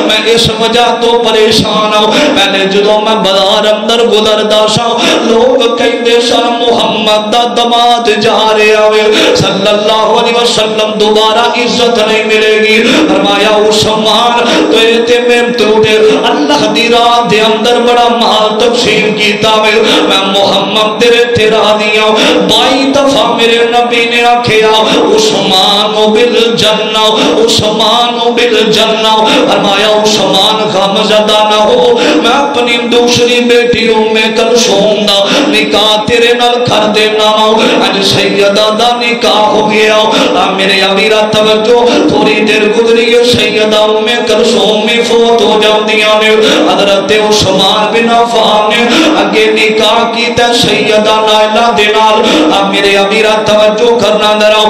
میں اس وجہ تو پریشان ہوں، پہلے جدوں میں بازار اندر گزردا سا لوگ کہندے سن محمد دا دماد جا رہا ہوئے صلی اللہ علیہ وسلم دوبارہ عزت نہیں ملے گی۔ فرمایا عثمان تو میں توڑے اللہ دی راہ دے اندر بڑا مال تقسیم کیتا ہوئے، میں محمد تیرے تیرا دیا 22 دفعہ میرے نبی نے آکھیا عثمان بالجنہ عثمان بالجنہ۔ فرمایا عثمان غم زدہ نہ ہو، میں اپنی دوسری بیٹی ام کلثوم دا نکاح تیرے نال کر دینا اج سیدہ دا نکاح ہو گیا۔ میرے امیرہ توجہ تھوڑی دیر گزری سیدہ ام کلثوم میں فوت ہو جاندیاں نے، حضرت عثمان بن عفان نے اگے نکاح کیتا سیدہ نائلہ دے نال۔ میرے امیرہ توجہ کرنا ذرا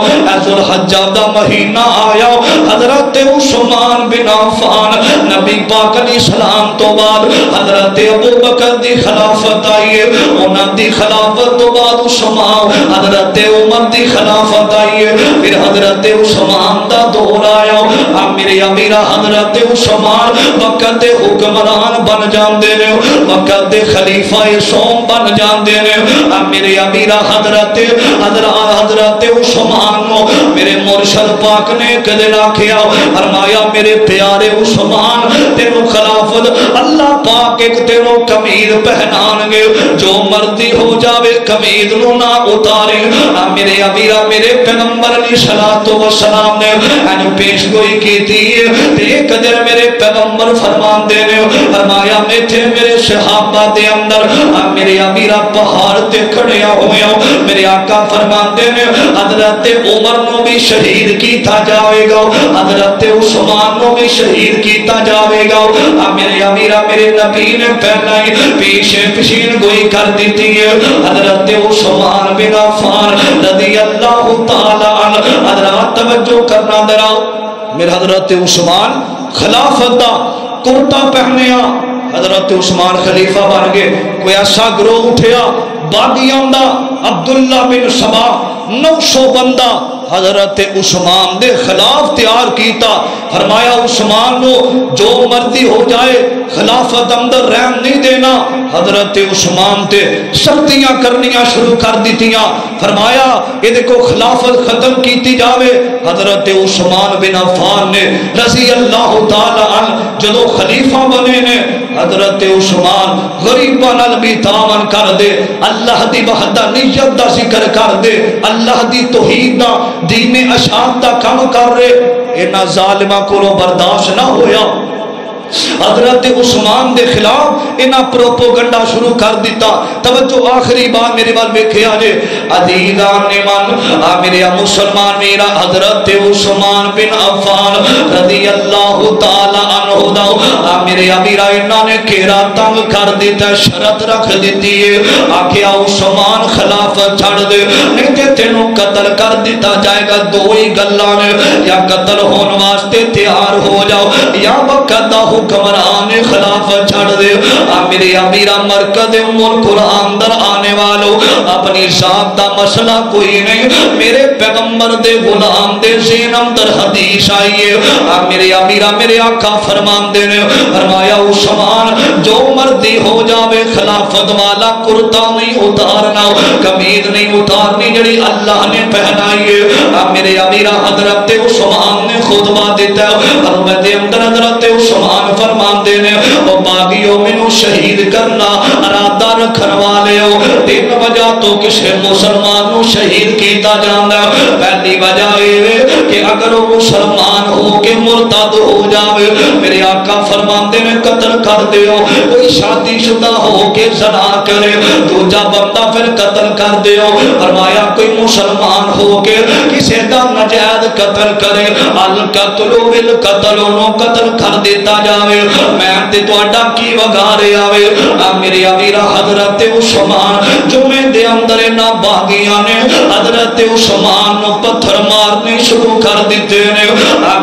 ذوالحجہ دا مہینہ آیا، حضرت عثمان بن عفان نبی پاک علیہ السلام تو بعد حضرت ابوبکر دی خلافت آئی ہے، انہاں دی خلافت تو بعد عثمان حضرت عمر دی خلافت آئی ہے، پھر حضرت عثمان دا دور آیا۔ میرے امیرہ حضرت عثمان وقت حکمران بن جاندے نے، وقت خلیفہ سوم بن جاندے نے۔ میرے امیرہ حضرت عثمان کو میرے مرشد پاک نے کدے آکھیا فرمایا میرے پیارے عثمان تینوں خلافت اللہ پاک ایک تینوں قمیض پہنان گے، جو مرضی ہو جاوے قمیض نو نہ اتارے۔ میرے امیرہ میرے پیغمبر علیہ السلام نے انہوں پیش گوئی کی تھی تے ایک دن میرے پیغمبر فرمان دے نے فرمایا میں تھے میرے صحابہ دے اندر میرے امیرہ پہاڑ تے کھڑیا ہوئے ہوں، میرے آقا فرمان دے نے حضرت عمر نو بھی شہید کیتا جاوے گا، حضرت عثمان نو بھی شہید کیتا جاوے گا۔ میرے امیرہ میرے نبی نے پہلا ہی پیشے پشین گوئی کر دیتی ہے، حضرت عثمان بن عفان رضی اللہ تعالی عنہ۔ حضرات توجہ کرنا درا میرے حضرت عثمان خلافت دا کرتا پہنیا، حضرت عثمان خلیفہ بن گئے، کوئی ایسا گروہ اٹھیا باغیاں دا عبداللہ بن سبا 900 بندہ حضرت عثمان دے خلاف تیار کیتا، فرمایا عثمان نو جو مرضی ہو جائے خلافت اندر رحم نہیں دینا۔ حضرت عثمان تے سختیاں کرنیاں شروع کر دیتیاں، فرمایا یہ دیکھو خلافت ختم کیتی جاوے۔ حضرت عثمان بن عفان نے رضی اللہ تعالی عنہ جدو خلیفہ بنے نے، حضرت عثمان غریباں نال بھی تعاون کر دے، اللہ دی وحدانیت دا ذکر کر دے، اللہ دی توحید دا دین اشاعت دا کام کر رہے، انہاں ظالماں کولوں برداشت نہ ہویا۔ حضرت عثمان دے خلاف انہاں پروپوگنڈا شروع کر دیتا۔ توجہ آخری بات میرے بال میں کیا جے عزیزان من میرے مسلمان میرا حضرت عثمان بن عفان رضی اللہ تعالی عنہ دا میرے امیرہ انہاں نے کیرا تنگ کر دیتا، شرط رکھ دیتی ہے، آکھیا عثمان خلافت چھڑ دے نہیں تے تینوں قتل کر دیتا جائے گا۔ دو ہی گلاں نے، یا قتل ہون واسطے تیار ہو جاؤ یا وقت ہو حکمران خلافت چھڑ دے میرے امیرہ مرکز ام القرآن در آنے والو اپنی ذات دا مسئلہ کوئی نہیں میرے پیغمبر دے غلام دے زینم در حدیث آئیے میرے امیرہ میرے آقا فرمان دے نے فرمایا عثمان جو مردی ہو جاوے خلافت والا کرتا نہیں اتارنا قمید نہیں اتارنی جڑی اللہ نے پہنائیے میرے امیرہ حضرت عثمان نے خطبہ دیتا ہے اور میں دے اندر حضرت عثمان فرمان دینے اور باغیوں میں شہید کرنا ارادہ رکھن والے ہو تین وجہ تو کسی مسلمان نو شہید کیتا جانا پہلی وجہ ہے کہ اگر وہ مسلمان ہو کے مرتد ہو جاوے میرے آقا فرمان دینے قتل کر دیو کوئی شادی شدہ ہو کے زنا کرے دوجہ بندہ پھر قتل کر دیو فرمایا کوئی مسلمان ہو کے کسی دا نجائز قتل کرے القتل بالقتل انہوں قتل کر دیتا جاوے میں تے تو اڈا کی وگارے آوے میرے امیرہ حضرت عثمان جو میں دے اندر نہ باغیاں نے حضرت عثمان نو پتھر مارنے شروع کر دیتے نے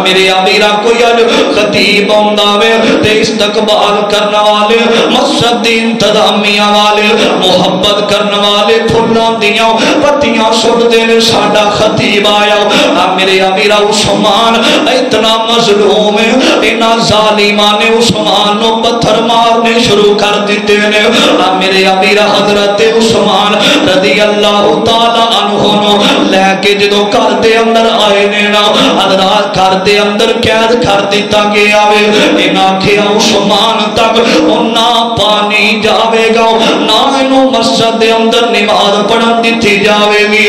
میرے امیرہ کوئی خطیب ہونداوے تے استقبال کرنے والے مسجد انتظامیہ والے محبت کرنے والے پھلاں دیاں پتیاں سٹ دینے ساڈا خطیب آیا میرے امیرہ عثمان اتنا مظلوم ہے اینا ظالمان عثمان نو پتھر مارنے شروع کر دیتے نے میرے امیرہ حضرت عثمان رضی اللہ تعالی عنہ نو لے کے جدو کر دے اندر آئے نے نا حضرات کر دے اندر قید کر دیتا گیا اینا کیا عثمان تک نہ پانی جاوے گا نہ انو مسجد دے اندر نماز پڑھن دیتی جاوے گی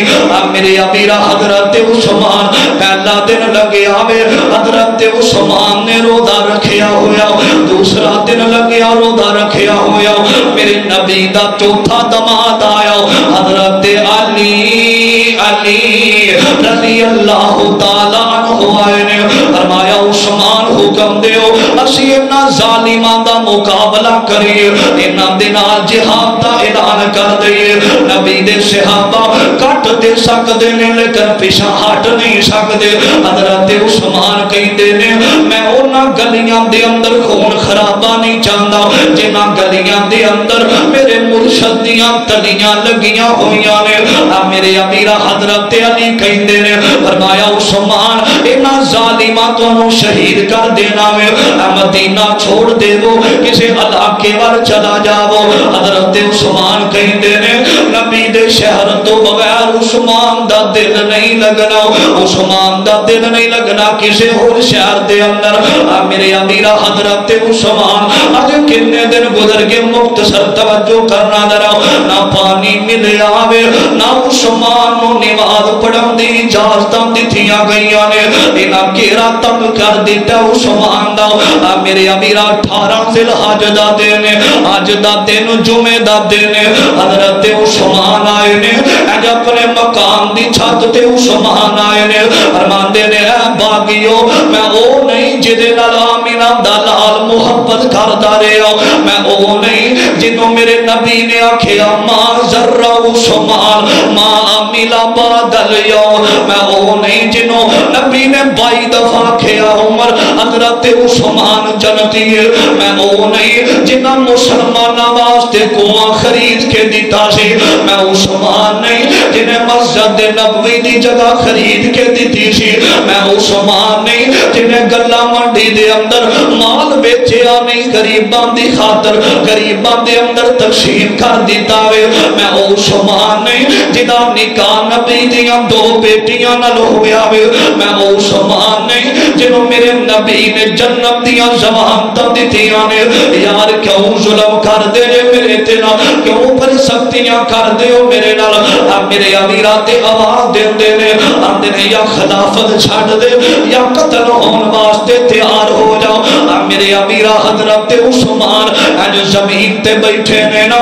میرے امیرہ حضرت عثمان پہلا دن لگے آوے حضرت عثمان نے روزہ رکھیا ہویا دوسرا دن لگیا روزہ رکھیا ہویا میرے نبی دا چوتھا دماد آیا حضرت علی رضی اللہ تعالیٰ عنہ آئے نے فرمایا عثمان حکم دیو اسی اپنا ظالمان دا مقابلہ کریے انہاں دنال جہاد دا اعلان کر دیئے نبی دے صحابہ کٹ دے سکتے نے لیکن پیشہ ہٹ نہیں سکتے حضرت عثمان کہیں دینے میں اونا گلیاں دے اندر خون خرابہ نہیں چاہتا جنہ گلیاں دے اندر میرے مرشد دیاں تلیاں لگیاں ہویاں نے میرے امیرہ حضرت علی کہیں دینے فرمایا عثمان اینا ظالمہ تو انہوں شہید کر دینا میں مدینہ چھوڑ دے وہ کسی علاقے وار چلا جاؤ حضرت عثمان کہیں دینے نبی دے شہر تو بغیر عثمان دا دل نہیں لگنا عثمان دا دل نہیں لگنا کسی اور شہر دے اندر میرے امیرہ حضرت عثمان آج کتنے دن گزر کے مختصر توجہ کرنا درا نہ پانی ملے آوے نہ عثمان نو نماز پڑھن دی اجازتاں دتیاں گئیاں نے انہاں کیرا تنگ کر دیتا عثمان دا میرے امیرہ 18 ذی الحج دا دن اج دا دن جمعے دا دن حضرت عثمان آئے نے اج اپنے مقام دی چھت تے عثمان آئے نے فرمان دے نے اے باغیو میں او نہیں جدے نال آمینہ دا لال محبت کرتا رہا میں او نہیں جنہوں میرے نبی نے آکھیا ماں ذرہ عثمان ماں آمینہ بادل یوم میں او نہیں جنہوں نبی نے 22 دفعہ آکھیا عمر حضرت عثمان جنتی ہے میں او نہیں جنہ مسلمان واسطے کنواں خرید کے دیتا سی میں عثمان نہیں جنہیں مسجد نبوی دی جگہ خرید کے دیتی سی میں عثمان نہیں جنہیں گلہ منڈی دے اندر مال بیچیا نہیں غریبان دی خاطر غریبان دے اندر تقسیم کر دیتا ہے میں عثمان نہیں جنہ نکاح نبی دیاں 2 بیٹیاں نہ ہویا ہے میں عثمان نہیں جنہوں میرے نبی نے جنت دیاں زمانتاں دیتیاں نے یار کیوں ظلم کر دے میرے تینا کیوں پر سختیاں کر دے ہو میرے نال میرے امیرات آواز دے دینے اندنے یا خلافت چھاڑ دے یا قتل ہون واسطے تیار ہو جاؤ میرے امیرہ حضرت عثمان جو زمین تے بیٹھے نے نا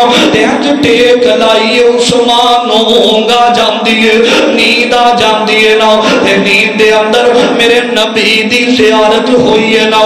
جو ٹیک لائی عثمان نونگا جان دیئے نیند آ جان دیئے نا نیند دے اندر میرے نبی دی زیارت ہوئی ہے نا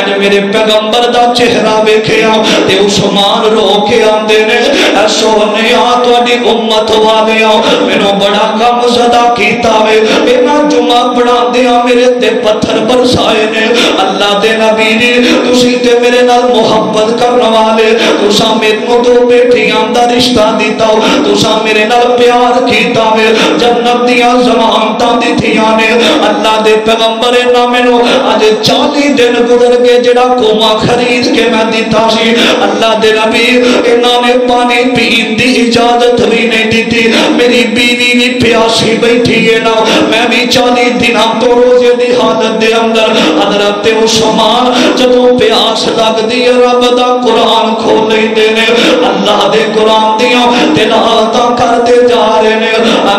جو میرے پیغمبر دا چہرہ بیکھے تے عثمان رو کے آندے نے اے سونیا تواڈی امت والےو مینوں بڑا کم زدہ کیتا وے انہاں جمعہ پڑھاندیاں میرے تے پتھر برسائے نے اللہ دے نبی نے تسی تے میرے نال محبت کرن والے تساں مینوں دو بیٹیاں دا رشتہ دیتا ہو تساں میرے نال پیار کیتا وے جنت دیاں ضمانتاں دتیاں نے اللہ دے پیغمبر نے مینوں اج 40 دن گزر کے جڑا کوما خرید کے میں دیتا سی اللہ دے نبی انہاں نے پانی پین دی اجازت بھی نہیں دیتی میری بیوی بھی پیاسی بیٹھی ہے نا میں بھی 40 دنوں تو روزے دی حالت دے اندر حضرت عثمان جدوں پیاس لگ دی رب دا قرآن کھول لیندے نے اللہ دے قرآن دیاں تلاوتاں کرتے جا رہے نے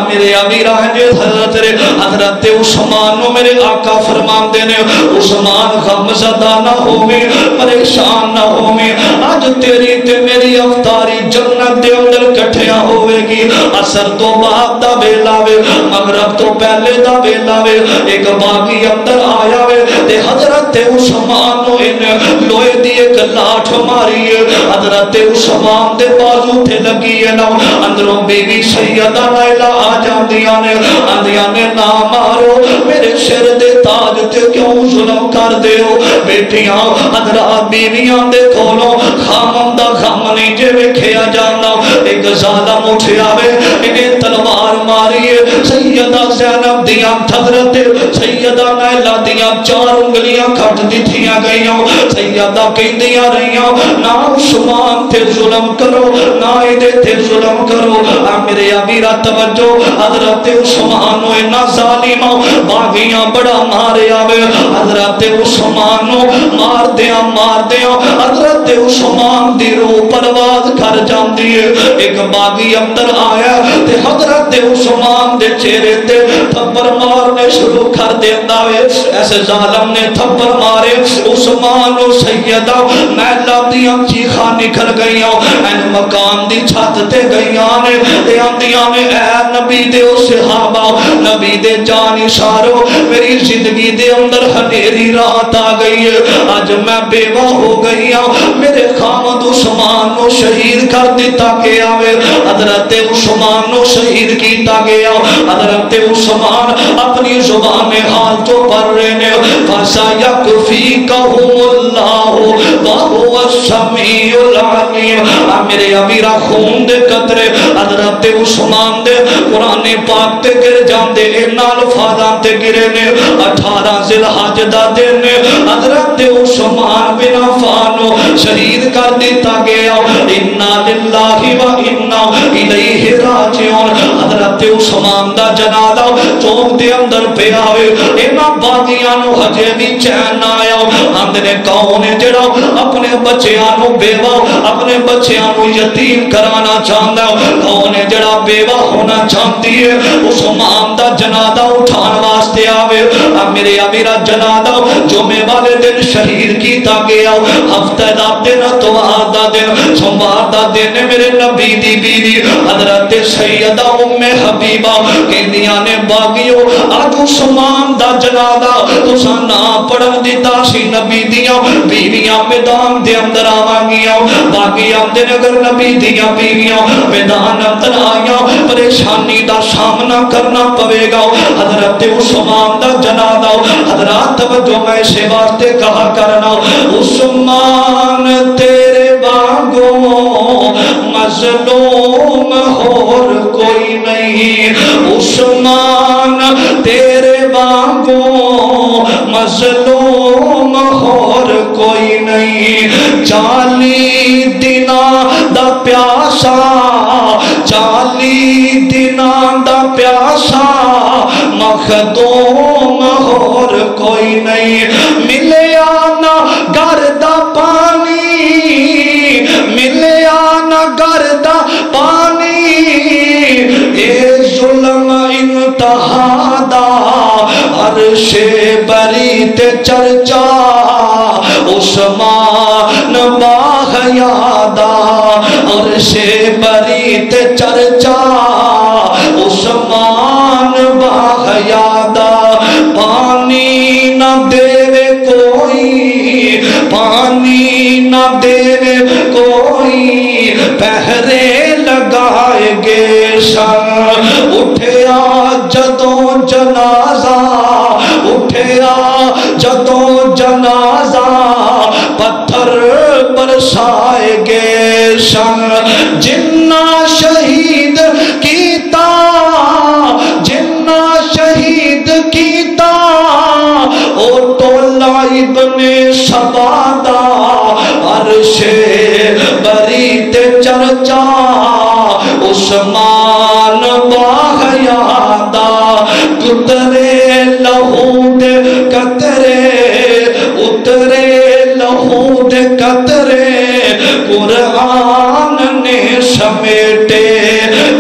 میرے امیراں جے حضرت عثمان نو میرے آقا فرماندے نے عثمان غم زدہ نہ ہوویں پریشان نہ ہوویں اج تیری تے میری افطاری جنت دے اندر کٹھیاں ہوے گی عصر تو بعد دا ویلا وے مغرب تو پہلے دا ویلا وے ایک باغی اندر آیا وے تے حضرت عثمان نو ان لوہے دی ایک لاٹھ ماری ہے حضرت عثمان دے بازو تے لگی ہے نا اندروں بیوی سیدہ نائلہ آ جاندیاں نے آندیاں نے نہ مارو میرے سر دے تاج تے کیوں ظلم کر دے ہو بیٹیاں حضرات بیویاں دے کولوں خامن دا غم نہیں جے ویکھیا جاندا ایک ظالم اٹھیا وے انہیں تلوار ماری ہے سیدہ زینب دیاں حضرت سیدہ نائلہ دیاں 4 انگلیاں کٹ دتیاں گئیاں سیدہ کہندیاں رہیاں نہ عثمان تے ظلم کرو نہ ایدے تے ظلم کرو میرے امیرہ توجہ حضرت عثمان نو انہا ظالمہ باغیاں بڑا مارے آوے حضرت عثمان نو مار دیاں حضرت عثمان دی روح پرواز کر جاندی ہے ایک باغی اندر آیا تے حضرت عثمان دے چہرے تے تھپڑ مارنے شروع کر دیتا ہے ایسے ظالم نے تھپڑ مارے عثمان و سیدہ نائلہ دیاں چیخاں نکل گئیاں این مکان دی چھت تے گئیاں نے تے آندیاں نے اے نبی دے صحابہ نبی دے جان اشارو میری زندگی دے اندر ہنیری رات آ گئی ہے آج میں بیوہ ہو گئی ہوں میرے خامد عثمان نو شہید کر دیتا گیا ہے حضرت عثمان نو شہید کیتا گیا حضرت عثمان اپنی زبان حال تو پر رہنے فَسَيَكْفِيكَهُمُ اللَّهُ وَهُوَ السَّمِيعُ الْعَلِيمُ میرے امیرہ خون دے قطرے حضرت عثمان دے قرآن پاک تے گر جاندے اینا الفاظاں تے گرے نے 18 ذی الحج دا دن نے حضرت عثمان بن عفان شہید کر دیتا گیا انا للہ و انا الیہ راجعون حضرت عثمان دا جنازہ چوک دے اندر پہ آوے اینا باغیاں نو ہجے بھی چین آیا ہم نے کون جڑا اپنے بچیاں نو بیوہ اپنے بچیاں نو یتیم کرانا چاہتا کون جڑا بیوہ ہونا چاہتی ہے عثمان دا جنازہ اٹھان واسطے آوے میرے امیرہ جنازہ جمعے والے دن شہید کیتا گیا ہفتہ دا دن اتوار دا دن سوموار دا دن میرے نبی دی بیوی حضرت سیدہ ام حبیبہ کہندیاں نے باغیو آج عثمان دا جنازہ تساں نہ پڑھن دیتا سی نبی دیاں بیویاں میدان دے اندر آوانگیاں باغیاں دے اگر نبی دیاں بیویاں میدان اندر آیا پریشانی دا سامنا کرنا پوے گا حضرت عثمان دا جنازہ حضرات توجہ میں سے واسطے کہا کرنا عثمان تیرے وانگوں مظلوم اور کوئی نہیں عثمان تیرے وانگوں مظلوم اور کوئی نہیں 40 دناں دا پیاسا 40 دناں دا پیاسا مخدوم اور کوئی نہیں ملیا نہ گردہ پانی ملیا نہ گردہ پانی اے ظلم انتہا دا عرش بری تے چرچا عثمان باغیادا عرش بری تے چرچا عثمان باغیادا پانی نہ دے کوئی پانی نہ دے کوئی پہرے چرچا عثمان باحیادا اترے لہو دے قطرے اترے لہو دے قطرے قرآن نے سمیٹے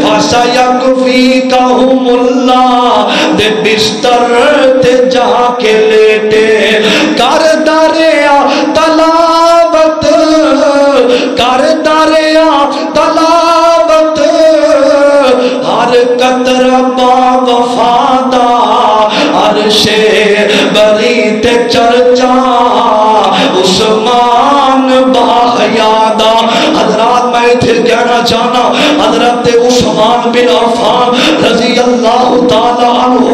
فَسَيَكْفِيكَهُمُ اللَّهُ دے بستر تے جا کے لیٹے کر دریا تلاوت کر دریا تلاوت ہر قطرہ با وفادہ عرش بری تے چرچا عثمان باحیادا حضرات میں پھر کہنا چاہنا حضرت عثمان بن عفان رضی اللہ تعالی عنہ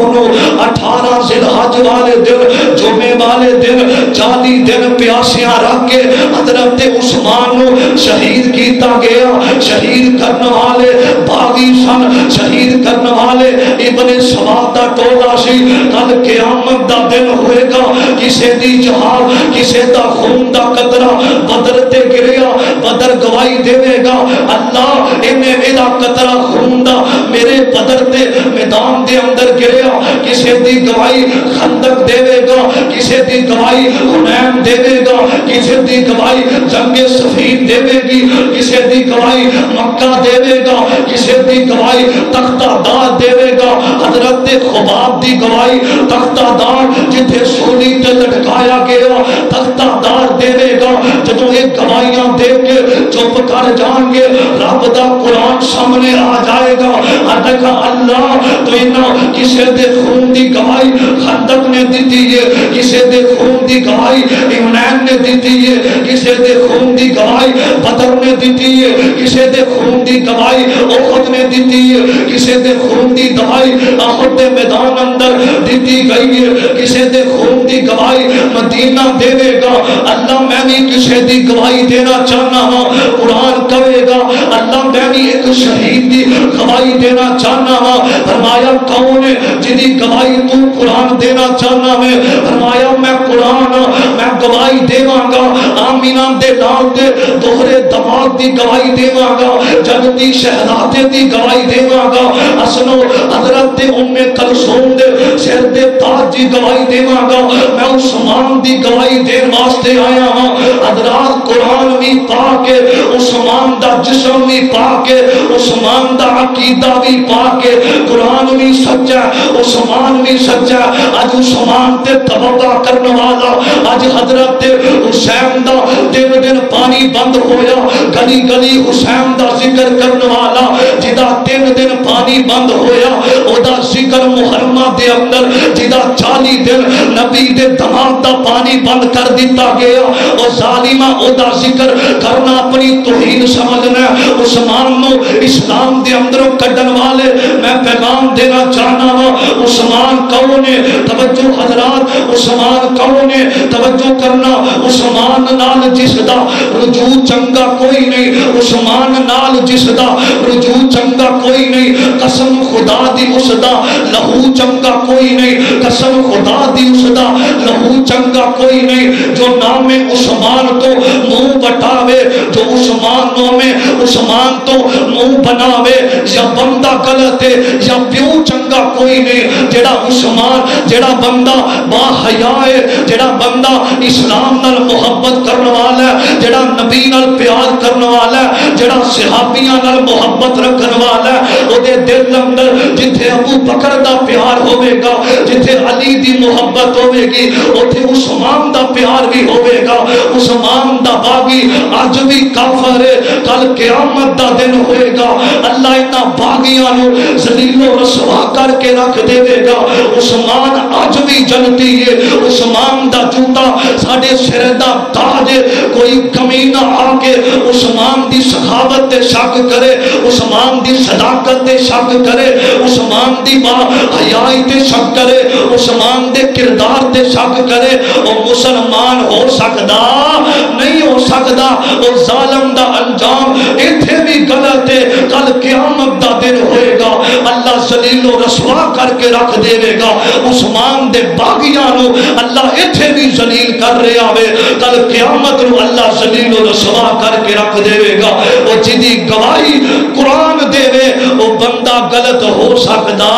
18 ذی الحج والے دن جمعے والے دن 40 دن پیاسیاں رکھ کے حضرت عثمان کو شہید کیتا گیا شہید کرنے والے باغی سن شہید کرنے والے ابن سواد دا ٹولا سی کل قیامت دا دن ہوئے گا کسے دی جہاد کسے دا خون دا قطرہ بدر تے گریا بدر گواہی دے گا اللہ انہیں میرا قطرہ خون دا میرے بدر تے میدان دے اندر گریا کسے دی گواہی خندق دے گا کسے دی گواہی حنین دے گا کسے دی گواہی جنگ صفین دے گی کسے دی گواہی مکہ دے گا کسے دی گواہی تختہ دار دے گا حضرت خباب دی گواہی تختہ دار جتھے سولی تے لٹکایا گیا تختہ دار دے گا جدوں ایک گواہیاں دے کے چپ کر جان گے رب دا قرآن سامنے آ جائے گا دیکھا اللہ تو انہاں کسے دے خون دی گواہی خندق نے دیتی ہے کسے دے خون دی گواہی حنین نے دیتی ہے کسے دے خون دی گواہی بدر نے دیتی ہے کسے دے خون دی گواہی احد نے دیتی ہے کسے دے خون دی گواہی احد دے میدان اندر دیتی گئی ہے کسے دے خون دی گواہی مدینہ دے گا اللہ میں بھی کسے دی گواہی دینا چاہنا ہوں قرآن کہے گا اللہ میں بھی ایک شہید دی گواہی دینا چاہنا ہوں فرمایا کون ہے جدی گواہی تو قرآن دینا چاہنا ہے فرمایا میں قرآن میں گواہی دیواں گا آمینہ دے نال دے دوہرے دماغ دی گواہی دیواں گا جنتی شہزادے دی گواہی دیواں گا حسنو حضرت ام کلثوم دے سر دے تاج دی گواہی دیواں گا میں عثمان دی گواہی دین واسطے آیا ہوں حضرات قرآن بھی پا کے عثمان دا جسم بھی پا کے عثمان دا عقیدہ بھی پا کے قرآن بھی سچا عثمان بھی سچا آج عثمان تے توبہ کرنے والا آج حضرت حسین دا دن دن پانی بند ہویا گلی گلی حسین دا ذکر کرنے والا جدا 3 دن پانی بند ہویا او دا ذکر محرمہ دے اندر جدا 40 دن نبی دے دماغ دا پانی بند کر دیتا گیا او ظالمہ او دا ذکر کرنا اپنی توہین سمجھنا عثمان نو اسلام دے اندروں کڈن والے میں پیغام دینا چاہنا ہوں عثمان کون ہے توجہ حضرات عثمان کون ہے توجہ کرنا عثمان نال جس دا رجوع چنگا کوئی نہیں عثمان نال جس دا رجوع چنگا کوئی نہیں قسم خدا دی اس دا لہو چنگا کوئی نہیں قسم خدا دی اس دا لہو چنگا کوئی نہیں جو نام عثمان تو منہ بٹاوے جو عثمان میں عثمان تو منہ بناوے یا بندہ غلط ہے یا پیو چنگا کوئی نہیں جڑا عثمان جڑا بندہ با حیا ہے جڑا بندہ اسلام نال محبت کرنے والا ہے جڑا نبی نال پیار کرنے والا ہے جڑا صحابیاں نال محبت رکھنے والا ہے او دے دل اندر جتھے ابو بکر دا پیار ہوے گا جتھے علی دی محبت ہوے گی اوتھے عثمان دا پیار بھی ہوے گا عثمان دا باغی اج بھی کافر ہے کل قیامت دا دن ہوئے گا اللہ انہاں باغیاں نو ذلیل و رسوا کر کے رکھ دے گا عثمان اج بھی جنتی ہے عثمان دا جوتا ساڈے سر دا تاج ہے کوئی کمی نہ آ کے عثمان دی سخاوت تے شک کرے عثمان دی صداقت تے شک کرے عثمان دی با حیائی تے شک کرے عثمان دے کردار تے شک کرے او مسلمان ہو سکدا نہیں ہو سکدا او ظالم دا انجام ایتھے بھی غلط ہے کل قیامت دا دن ہوئے گا اللہ ذلیل و رسوا کر کے رکھ دے گا عثمان دے باغیاں نو اللہ ایتھے بھی ذلیل کر رہا ہے کل قیامت نو اللہ ذلیل و رسوا کر کے رکھ دے گا او جدی گواہی قرآن دے وہ بندہ غلط ہو سکتا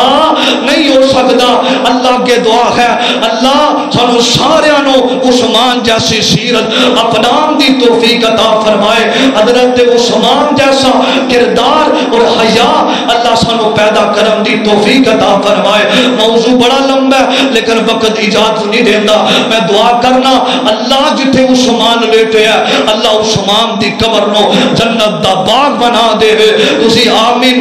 نہیں ہو سکتا. اللہ کے دعا ہے اللہ سانو سارے نو عثمان جیسی سیرت اپنان دی توفیق عطا فرمائے. حضرت عثمان جیسا کردار اور حیا اللہ سانو پیدا کرن دی توفیق عطا فرمائے. موضوع بڑا لمبا ہے لیکن وقت اجازت نہیں دینا. میں دعا کرنا اللہ جتھے عثمان لیٹے ہے اللہ عثمان دی قبر نو جنت دا باغ بنا دے. تسی آمین.